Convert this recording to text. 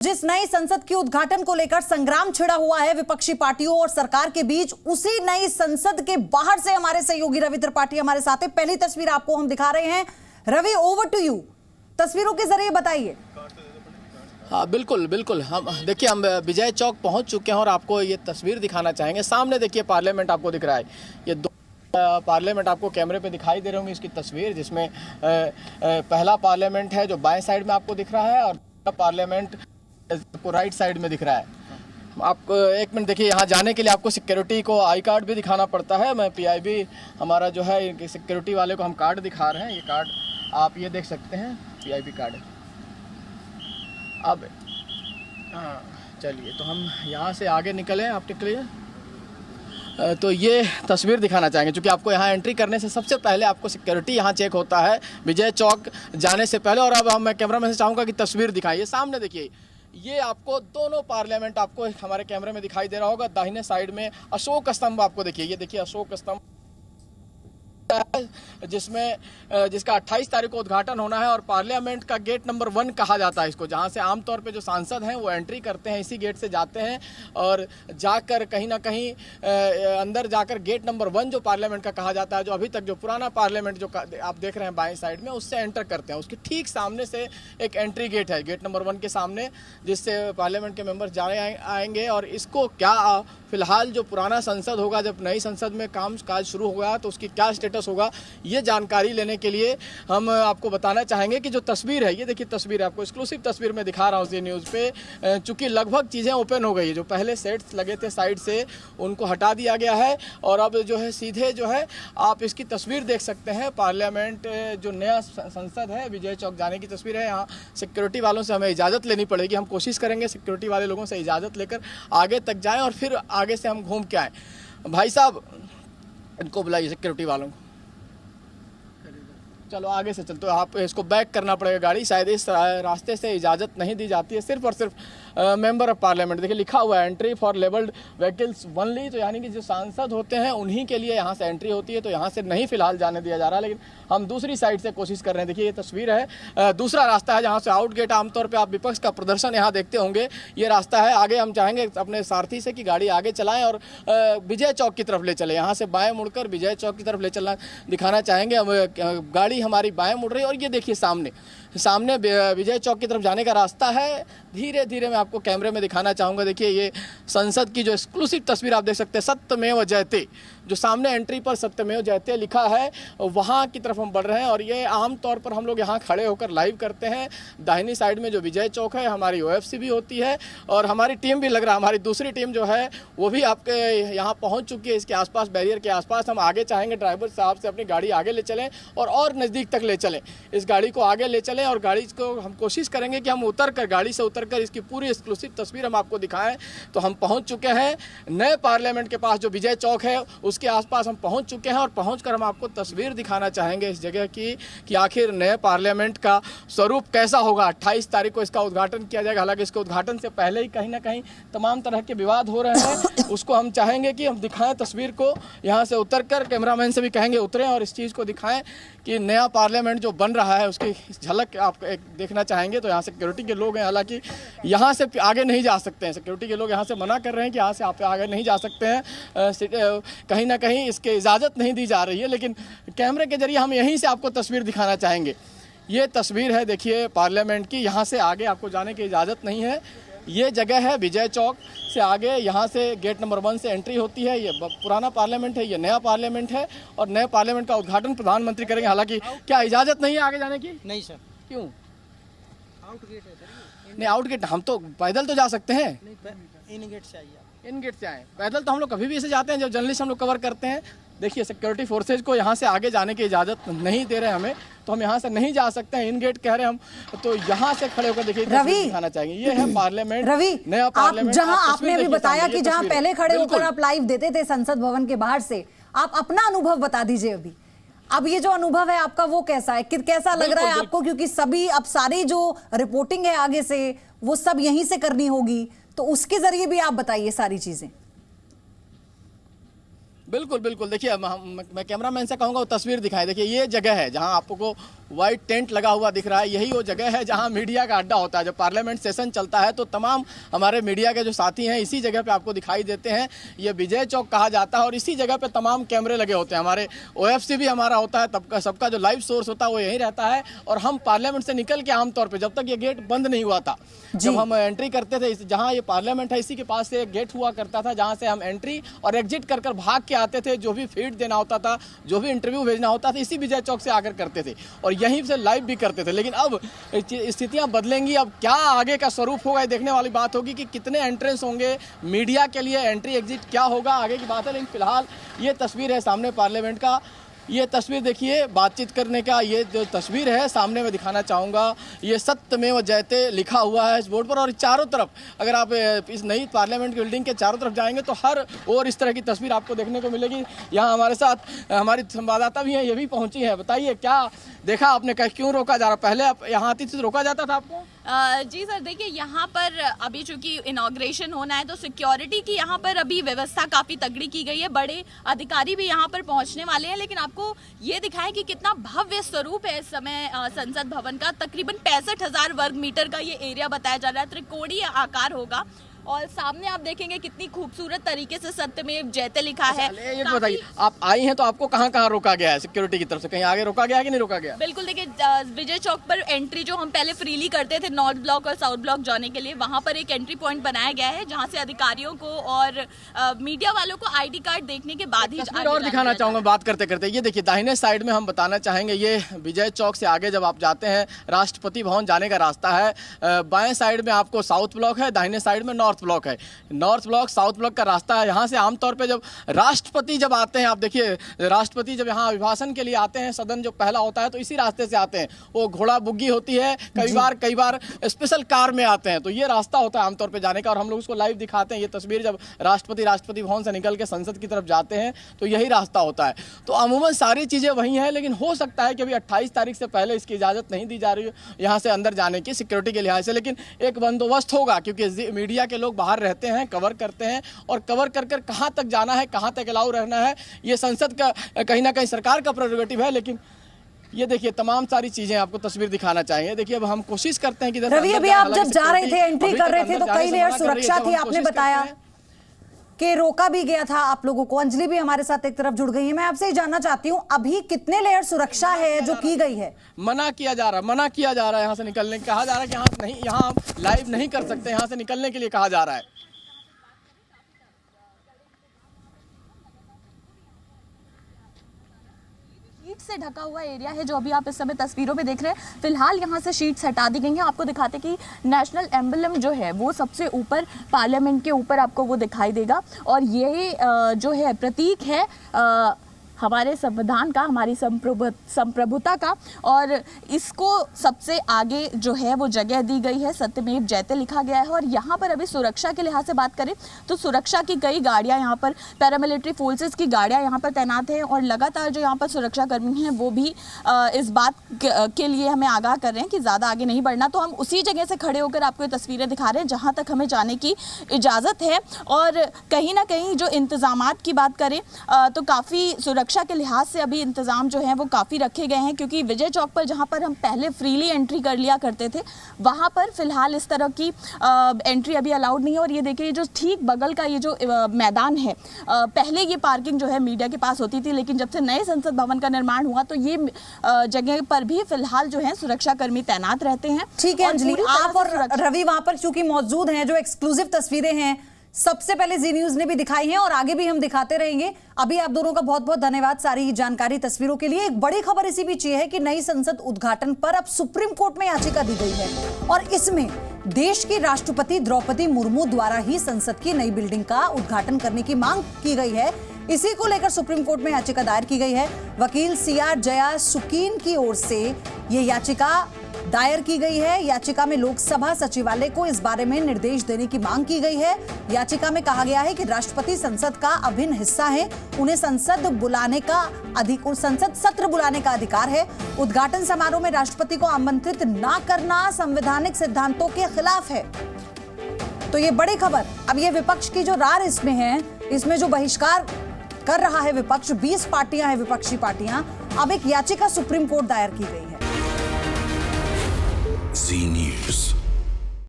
जिस नई संसद के उद्घाटन को लेकर संग्राम छिड़ा हुआ है विपक्षी पार्टियों और सरकार के बीच, उसी नई संसद के बाहर से हमारे सहयोगी रवि त्रिपाठी हमारे साथ है। पहली तस्वीर आपको हम दिखा रहे हैं। रवि, ओवर टू यू, तस्वीरों के जरिए बताइए। हाँ बिल्कुल बिल्कुल, हम देखिए हम विजय चौक पहुंच चुके हैं और आपको ये तस्वीर दिखाना चाहेंगे। सामने देखिए पार्लियामेंट आपको दिख रहा है। ये दो पार्लियामेंट आपको कैमरे पे दिखाई दे रहे होंगे इसकी तस्वीर, जिसमें पहला पार्लियामेंट है जो बाएं साइड में आपको दिख रहा है और पार्लियामेंट आपको राइट साइड में दिख रहा है। आपको एक मिनट देखिए, यहाँ जाने के लिए आपको सिक्योरिटी को आई कार्ड भी दिखाना पड़ता है। मैं पीआईबी हमारा जो है सिक्योरिटी वाले को हम कार्ड दिखा रहे हैं। ये कार्ड आप ये देख सकते हैं, पीआईबी कार्ड। अब हाँ चलिए, तो हम यहाँ से आगे निकले, आप निकलिए। तो ये तस्वीर दिखाना चाहेंगे, क्योंकि आपको यहाँ एंट्री करने से सबसे पहले आपको सिक्योरिटी यहाँ चेक होता है विजय चौक जाने से पहले। और अब मैं कैमरामैन से चाहूँगा कि तस्वीर दिखाइए। सामने देखिए, ये आपको दोनों पार्लियामेंट आपको हमारे कैमरे में दिखाई दे रहा होगा। दाहिने साइड में अशोक स्तंभ आपको देखिए, ये देखिए अशोक स्तंभ जिसका 28 तारीख को उद्घाटन होना है। और पार्लियामेंट का गेट नंबर 1 कहा जाता है इसको, जहां से आमतौर पे जो सांसद हैं वो एंट्री करते हैं, इसी गेट से जाते हैं और जाकर कहीं ना कहीं अंदर जाकर गेट नंबर 1 जो पार्लियामेंट का कहा जाता है, जो अभी तक जो पुराना पार्लियामेंट जो आप देख रहे हैं बाएं साइड में, उससे एंटर करते हैं। उसके ठीक सामने से एक एंट्री गेट है, गेट नंबर 1 के सामने, जिससे पार्लियामेंट के मेंबर जाने आएंगे। और इसको क्या फिलहाल जो पुराना संसद होगा, जब नई संसद में काम काज शुरू होगा तो उसकी क्या स्टेटस होगा, ये जानकारी लेने के लिए हम आपको बताना चाहेंगे कि जो तस्वीर है, ये देखिए तस्वीर आपको एक्सक्लूसिव तस्वीर में दिखा रहा हूँ जी न्यूज़ पे। चूंकि लगभग चीज़ें ओपन हो गई है, जो पहले सेट्स लगे थे साइड से उनको हटा दिया गया है और अब जो है सीधे जो है आप इसकी तस्वीर देख सकते हैं। पार्लियामेंट जो नया संसद है, विजय चौक जाने की तस्वीर है। यहाँ सिक्योरिटी वालों से हमें इजाज़त लेनी पड़ेगी। हम कोशिश करेंगे सिक्योरिटी वाले लोगों से इजाज़त लेकर आगे तक जाएँ और फिर आगे से हम घूम के आएँ। भाई साहब, इनको बुलाइए सिक्योरिटी वालों को। चलो आगे से चलते, आप इसको बैक करना पड़ेगा गाड़ी, शायद इस रास्ते से इजाज़त नहीं दी जाती है, सिर्फ और सिर्फ मेंबर ऑफ पार्लियामेंट। देखिए लिखा हुआ है entry for labelled vehicles only, तो यानी कि जो सांसद होते हैं उन्हीं के लिए यहाँ से एंट्री होती है। तो यहाँ से नहीं फिलहाल जाने दिया जा रहा, लेकिन हम दूसरी साइड से कोशिश कर रहे हैं। देखिए ये तस्वीर है, दूसरा रास्ता है जहाँ से आउट गेट। आमतौर पर आप विपक्ष का प्रदर्शन यहाँ देखते होंगे, ये रास्ता है। आगे हम चाहेंगे अपने सारथी से कि गाड़ी आगे चलाएं और विजय चौक की तरफ ले चले। यहाँ से बाएँ मुड़कर विजय चौक की तरफ ले चलना दिखाना चाहेंगे। गाड़ी हमारी बाएं मुड़ रही है और ये देखिए सामने विजय चौक की तरफ जाने का रास्ता है। धीरे धीरे मैं आपको कैमरे में दिखाना चाहूँगा। देखिए ये संसद की जो एक्सक्लूसिव तस्वीर आप देख सकते हैं, सत्यमेव जयते, जो सामने एंट्री पर सत्यमेव जयते लिखा है, वहाँ की तरफ हम बढ़ रहे हैं। और ये आम तौर पर हम लोग यहाँ खड़े होकर लाइव करते हैं। दाहिनी साइड में जो विजय चौक है, हमारी ओएफसी भी होती है और हमारी टीम भी लग रहा है, हमारी दूसरी टीम जो है वो भी आपके यहाँ पहुँच चुकी है। इसके आसपास, बैरियर के आसपास हम आगे चाहेंगे ड्राइवर साहब से अपनी गाड़ी आगे ले चलें और नज़दीक तक ले चलें, इस गाड़ी को आगे ले चलें। और गाड़ी को हम कोशिश करेंगे कि हम गाड़ी से उतरकर इसकी पूरी एक्सक्लूसिव तस्वीर हम आपको दिखाएं। तो हम पहुंच चुके हैं नए पार्लियामेंट के पास, जो विजय चौक है उसके आसपास हम पहुंच चुके हैं। और पहुंचकर हम आपको तस्वीर दिखाना चाहेंगे इस जगह की कि आखिर नए पार्लियामेंट का स्वरूप कैसा होगा। 28 तारीख को इसका उद्घाटन किया जाएगा। हालांकि इसके उद्घाटन से पहले ही कहीं ना कहीं तमाम तरह के विवाद हो रहे हैं, उसको हम चाहेंगे कि हम दिखाएं तस्वीर को। यहाँ से उतरकर कैमरामैन से भी कहेंगे उतरें और इस चीज़ को दिखाएं कि नया पार्लियामेंट जो बन रहा है उसकी झलक आप एक देखना चाहेंगे। तो यहाँ सिक्योरिटी के लोग हैं, हालांकि यहाँ से आगे नहीं जा सकते हैं। सिक्योरिटी के लोग यहाँ से मना कर रहे हैं कि यहाँ से आप आगे नहीं जा सकते हैं, कहीं ना कहीं इसके इजाज़त नहीं दी जा रही है। लेकिन कैमरे के जरिए हम यहीं से आपको तस्वीर दिखाना चाहेंगे। ये तस्वीर है देखिए पार्लियामेंट की, यहाँ से आगे आपको जाने की इजाज़त नहीं है। ये जगह है विजय चौक से आगे, यहाँ से गेट नंबर 1 से एंट्री होती है। ये पुराना पार्लियामेंट है, ये नया पार्लियामेंट है और नए पार्लियामेंट का उद्घाटन प्रधानमंत्री करेंगे। हालांकि क्या इजाज़त नहीं है आगे जाने की? नहीं सर। क्यों? आउट गेट है सर। नहीं, आउट गेट हम तो पैदल तो जा सकते हैं। इन गेट से आइए, इन गेट से आए। पैदल तो हम लोग कभी भी इसे जाते हैं, जब जर्नलिस्ट हम लोग कवर करते हैं। देखिए सिक्योरिटी फोर्सेज को यहाँ से आगे जाने की इजाज़त नहीं दे रहे हमें, तो हम यहाँ से नहीं जा सकते हैं। इन गेट कह रहे हैं हम, तो यहाँ से खड़े होकर देखिए रवि दिखाना चाहेंगे। ये है पार्लियामेंट, रवि, नया पार्लियामेंट। जहाँ आपने अभी बताया कि जहाँ पहले खड़े होकर आप लाइव देते थे संसद भवन के बाहर से, आप अपना अनुभव बता दीजिए अभी। अब ये जो अनुभव है आपका वो कैसा है, कैसा लग रहा है आपको? क्योंकि सभी अब सारी जो रिपोर्टिंग है आगे से वो सब यहीं से करनी होगी, तो उसके जरिए भी आप बताइए सारी चीजें। बिल्कुल बिल्कुल। देखिए मैं कैमरामैन से कहूँगा वो तस्वीर दिखाएं। देखिए ये जगह है जहां आपको वाइट टेंट लगा हुआ दिख रहा है, यही वो जगह है जहां मीडिया का अड्डा होता है। जब पार्लियामेंट सेशन चलता है तो तमाम हमारे मीडिया के जो साथी हैं इसी जगह पे आपको दिखाई देते हैं। ये विजय चौक कहा जाता है और इसी जगह पे तमाम कैमरे लगे होते हैं। हमारे OFC भी हमारा होता है, तब सबका जो लाइव सोर्स होता है वो यहीं रहता है। और हम पार्लियामेंट से निकल के आमतौर पर, जब तक ये गेट बंद नहीं हुआ था, जब हम एंट्री करते थे, जहाँ ये पार्लियामेंट है इसी के पास से एक गेट हुआ करता था जहाँ से हम एंट्री और एग्जिट कर भाग के आते थे। जो भी फीड देना होता था, जो भी इंटरव्यू भेजना होता था, इसी विजय चौक से आकर करते थे और यहीं से लाइव भी करते थे। लेकिन अब स्थितियां बदलेंगी। अब क्या आगे का स्वरूप होगा ये देखने वाली बात होगी कि कितने एंट्रेंस होंगे मीडिया के लिए, एंट्री एग्जिट क्या होगा, आगे की बात है। लेकिन फिलहाल ये तस्वीर है सामने पार्लियामेंट का। ये तस्वीर देखिए, बातचीत करने का ये जो तस्वीर है सामने मैं दिखाना चाहूँगा। ये सत्यमेव जयते लिखा हुआ है इस बोर्ड पर और चारों तरफ, अगर आप इस नई पार्लियामेंट की बिल्डिंग के चारों तरफ जाएंगे तो हर और इस तरह की तस्वीर आपको देखने को मिलेगी। यहाँ हमारे साथ हमारी संवाददाता भी हैं, ये भी पहुँची है। बताइए क्या देखा आपने, क्यों रोका जा रहा? पहले आप यहाँ आती थी तो रोका जाता था आपको? जी सर, देखिए यहाँ पर अभी चूंकि इनॉग्रेशन होना है तो सिक्योरिटी की यहाँ पर अभी व्यवस्था काफ़ी तगड़ी की गई है। बड़े अधिकारी भी यहाँ पर पहुँचने वाले हैं। लेकिन आपको ये दिखाएं कि कितना भव्य स्वरूप है इस समय संसद भवन का। तकरीबन 65,000 वर्ग मीटर का ये एरिया बताया जा रहा है, त्रिकोणीय आकार होगा। और सामने आप देखेंगे कितनी खूबसूरत तरीके से सत्यमेव जयते लिखा है। ये तो बताइए, आप आई हैं तो आपको कहाँ कहाँ रोका गया है सिक्योरिटी की तरफ से? कहीं आगे रोका गया है कि नहीं रोका गया? बिल्कुल, देखिए विजय चौक पर एंट्री जो हम पहले फ्रीली करते थे नॉर्थ ब्लॉक और साउथ ब्लॉक जाने के लिए, वहाँ पर एक एंट्री पॉइंट बनाया गया है जहाँ से अधिकारियों को और मीडिया वालों को ID कार्ड देखने के बाद ही और दिखाना चाहूँगा बात करते करते। ये देखिए दाहिने साइड में हम बताना चाहेंगे, ये विजय चौक से आगे जब आप जाते हैं राष्ट्रपति भवन जाने का रास्ता है। बाएं साइड में आपको साउथ ब्लॉक है, दाहिने साइड में नॉर्थ ब्लॉक है। नॉर्थ ब्लॉक साउथ ब्लॉक का रास्ता है। यहाँ से आमतौर पे जब राष्ट्रपति जब आते हैं, आप देखिए राष्ट्रपति जब यहाँ अभिभाषण के लिए आते हैं, सदन जो पहला होता है तो इसी रास्ते से आते हैं। वो घोड़ा बुग्गी होती है, कई बार स्पेशल कार में आते हैं। तो ये रास्ता होता है आमतौर पे जाने का और हम लोग उसको लाइव दिखाते हैं। ये तस्वीर जब राष्ट्रपति भवन से निकल के संसद की तरफ जाते हैं तो यही रास्ता होता है। तो अमूमन सारी चीज़ें वही हैं, लेकिन हो सकता है कि अभी 28 तारीख से पहले इसकी इजाज़त नहीं दी जा रही है यहाँ से अंदर जाने की सिक्योरिटी के लिहाज से। लेकिन एक बंदोबस्त होगा क्योंकि मीडिया के लोग बाहर रहते हैं, कवर करते हैं और कवर कर कहाँ तक जाना है, कहाँ तक अलाउ रहना है, ये संसद का कहीं ना कहीं सरकार का प्रेरोगेटिव है। लेकिन ये देखिए तमाम सारी चीजें आपको तस्वीर दिखाना चाहेंगे। देखिए अब हम कोशिश करते हैं कि रवि, अभी आप जब जा रहे थे, एंट्री कर रहे थे तो कई लेयर सुरक्षा थी। आपने बताया कि रोका भी गया था आप लोगों को। अंजलि भी हमारे साथ एक तरफ जुड़ गई है। मैं आपसे ये जानना चाहती हूँ अभी कितने लेयर सुरक्षा है जो की गई है? मना किया जा रहा है यहाँ से निकलने, कहा जा रहा है कि यहाँ आप लाइव नहीं कर सकते, यहाँ से निकलने के लिए कहा जा रहा है। से ढका हुआ एरिया है जो अभी आप इस समय तस्वीरों में देख रहे हैं। फिलहाल यहाँ से शीट्स हटा दी गई हैं। आपको दिखाते कि नेशनल एम्बलम जो है वो सबसे ऊपर पार्लियामेंट के ऊपर आपको वो दिखाई देगा और ये जो है प्रतीक है हमारे संविधान का, हमारी संप्रभुता का। और इसको सबसे आगे जो है वो जगह दी गई है, सत्यमेव जयते लिखा गया है। और यहाँ पर अभी सुरक्षा के लिहाज से बात करें तो सुरक्षा की कई गाड़ियाँ यहाँ पर, पैरामिलिट्री फोर्सेस की गाड़ियाँ यहाँ पर तैनात हैं और लगातार जो यहाँ पर सुरक्षा कर्मी हैं वो भी इस बात के लिए हमें आगाह कर रहे हैं कि ज़्यादा आगे नहीं बढ़ना। तो हम उसी जगह से खड़े होकर आपको ये तस्वीरें दिखा रहे हैं जहाँ तक हमें जाने की इजाज़त है। और कहीं ना कहीं जो इंतज़ामात की बात करें तो काफ़ी सुरक्षा के लिहाज से अभी इंतजाम जो है वो काफ़ी रखे गए हैं, क्योंकि विजय चौक पर जहां पर हम पहले फ्रीली एंट्री कर लिया करते थे वहां पर फिलहाल इस तरह की एंट्री अभी अलाउड नहीं है। और ये देखिए जो ठीक बगल का ये जो मैदान है, पहले ये पार्किंग जो है मीडिया के पास होती थी, लेकिन जब से नए संसद भवन का निर्माण हुआ तो ये जगह पर भी फिलहाल जो है सुरक्षा कर्मी तैनात रहते हैं। ठीक है अंजलि, आप और रवि वहां पर चूंकि मौजूद हैं, जो एक्सक्लूसिव तस्वीरें हैं सबसे पहले जी न्यूज ने भी दिखाई हैं और आगे भी हम दिखाते रहेंगे। अभी आप दोनों का बहुत बहुत धन्यवाद सारी जानकारी तस्वीरों के लिए। एक बड़ी खबर इसी बीच ये है कि नई संसद उद्घाटन पर अब सुप्रीम कोर्ट में याचिका दी गई है और इसमें देश की राष्ट्रपति द्रौपदी मुर्मू द्वारा ही संसद की नई बिल्डिंग का उद्घाटन करने की मांग की गई है। इसी को लेकर सुप्रीम कोर्ट में याचिका दायर की गई है। वकील CR जया सुकीन की ओर से यह याचिका दायर की गई है। याचिका में लोकसभा सचिवालय को इस बारे में निर्देश देने की मांग की गई है। याचिका में कहा गया है कि राष्ट्रपति संसद का अभिन्न हिस्सा है, उन्हें संसद सत्र बुलाने का अधिकार है। उद्घाटन समारोह में राष्ट्रपति को आमंत्रित न करना संवैधानिक सिद्धांतों के खिलाफ है। तो ये बड़ी खबर। अब ये विपक्ष की जो रार इसमें है, इसमें जो बहिष्कार कर रहा है विपक्ष, 20 पार्टियां हैं विपक्षी पार्टियां। अब एक याचिका सुप्रीम कोर्ट दायर की गई है। जी न्यूज़।